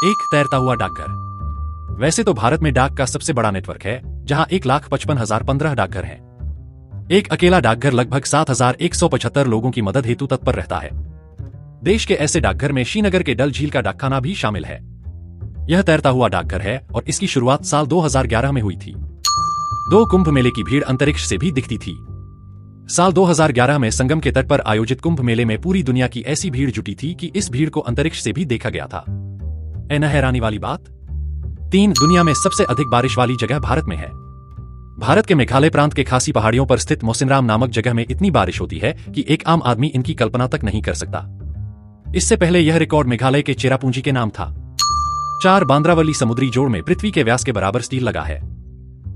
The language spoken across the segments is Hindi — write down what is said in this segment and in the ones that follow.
एक तैरता हुआ डाकघर। वैसे तो भारत में डाक का सबसे बड़ा नेटवर्क है, जहां 1,55,015 डाकघर हैं। एक अकेला डाकघर लगभग 7,175 लोगों की मदद हेतु तत्पर रहता है। देश के ऐसे डाकघर में श्रीनगर के डल झील का डाकखाना भी शामिल है। यह तैरता हुआ डाकघर है और इसकी शुरुआत साल 2011 में हुई थी। 2 कुंभ मेले की भीड़ अंतरिक्ष से भी दिखती थी। साल 2011 में संगम के तट पर आयोजित कुंभ मेले में पूरी दुनिया की ऐसी भीड़ जुटी थी कि इस भीड़ को अंतरिक्ष से भी देखा गया था। न हैरानी वाली बात। 3 दुनिया में सबसे अधिक बारिश वाली जगह भारत में है। भारत के मेघालय प्रांत के खासी पहाड़ियों पर स्थित मोसिनराम नामक जगह में इतनी बारिश होती है कि एक आम आदमी इनकी कल्पना तक नहीं कर सकता। इससे पहले यह रिकॉर्ड मेघालय के चेरापूंजी के नाम था। 4 बांद्रावली समुद्री जोड़ में पृथ्वी के व्यास के बराबर स्टील लगा है।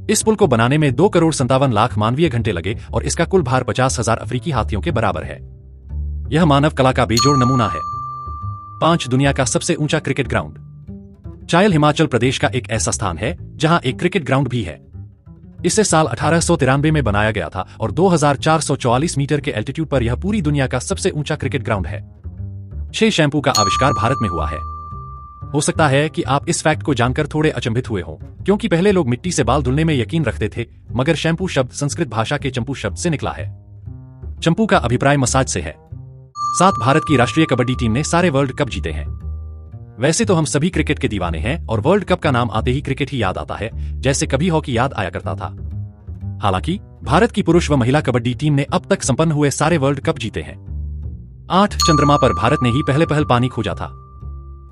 इस पुल को बनाने में 2,57,00,000 मानवीय घंटे लगे और इसका कुल भार 50,000 अफ्रीकी हाथियों के बराबर है। यह मानव कला का बेजोड़ नमूना है। 5 दुनिया का सबसे ऊंचा क्रिकेट ग्राउंड। चायल हिमाचल प्रदेश का एक ऐसा स्थान है जहां एक क्रिकेट ग्राउंड भी है। इसे साल 1893 में बनाया गया था और 2,444 मीटर के एल्टीट्यूड पर यह पूरी दुनिया का सबसे ऊंचा क्रिकेट ग्राउंड है। शे शैम्पू का आविष्कार भारत में हुआ है। हो सकता है कि आप इस फैक्ट को जानकर थोड़े अचंभित हुए हों, क्योंकि पहले लोग मिट्टी से बाल धुलने में यकीन रखते थे, मगर शैम्पू शब्द संस्कृत भाषा के चंपू शब्द से निकला है। चंपू का अभिप्राय मसाज से है। 7 भारत की राष्ट्रीय कबड्डी टीम ने सारे वर्ल्ड कप जीते हैं। वैसे तो हम सभी क्रिकेट के दीवाने हैं और वर्ल्ड कप का नाम आते ही क्रिकेट ही याद आता है, जैसे कभी हॉकी याद आया करता था। हालांकि भारत की पुरुष व महिला कबड्डी टीम ने अब तक संपन्न हुए सारे वर्ल्ड कप जीते हैं। 8 चंद्रमा पर भारत ने ही पहले पानी खोजा था।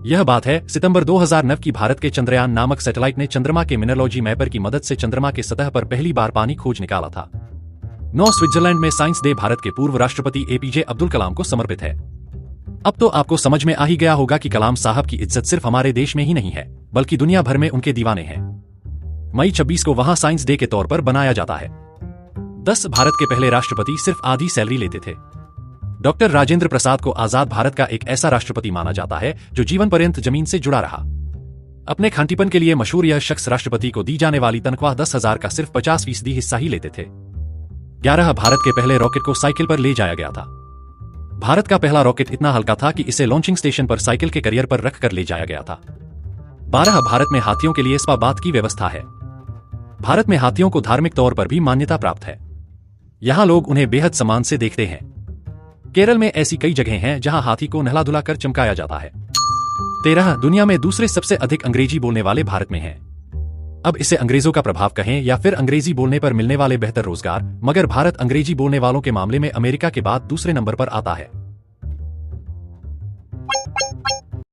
यह बात है सितंबर 2009 की भारत के चंद्रयान नामक सैटेलाइट ने चंद्रमा के मिनरोलॉजी मैपर की मदद से चंद्रमा के सतह पर पहली बार पानी खोज निकाला था। 9 स्विट्जरलैंड में साइंस डे भारत के पूर्व राष्ट्रपति APJ अब्दुल कलाम को समर्पित है। अब तो आपको समझ में आ ही गया होगा कि कलाम साहब की इज्जत सिर्फ हमारे देश में ही नहीं है, बल्कि दुनिया भर में उनके दीवाने हैं। मई 26 को वहां साइंस डे के तौर पर बनाया जाता है। 10 भारत के पहले राष्ट्रपति सिर्फ आधी सैलरी लेते थे। डॉक्टर राजेंद्र प्रसाद को आजाद भारत का एक ऐसा राष्ट्रपति माना जाता है जो जीवन पर्यंत जमीन से जुड़ा रहा। अपने खांटीपन के लिए मशहूर यह शख्स राष्ट्रपति को दी जाने वाली तनख्वाह 10,000 का सिर्फ 50% हिस्सा ही लेते थे। 11 भारत के पहले रॉकेट को साइकिल पर ले जाया गया था। भारत का पहला रॉकेट इतना हल्का था कि इसे लॉन्चिंग स्टेशन पर साइकिल के करियर पर रख कर ले जाया गया था। 12 भारत में हाथियों के लिए स्पा बाथ की व्यवस्था है। भारत में हाथियों को धार्मिक तौर पर भी मान्यता प्राप्त है। यहां लोग उन्हें बेहद सम्मान से देखते हैं। केरल में ऐसी कई जगह हैं जहां हाथी को नहला धुला कर चमकाया जाता है। 13 दुनिया में दूसरे सबसे अधिक अंग्रेजी बोलने वाले भारत में हैं। अब इसे अंग्रेजों का प्रभाव कहें या फिर अंग्रेजी बोलने पर मिलने वाले बेहतर रोजगार, मगर भारत अंग्रेजी बोलने वालों के मामले में अमेरिका के बाद दूसरे नंबर पर आता है।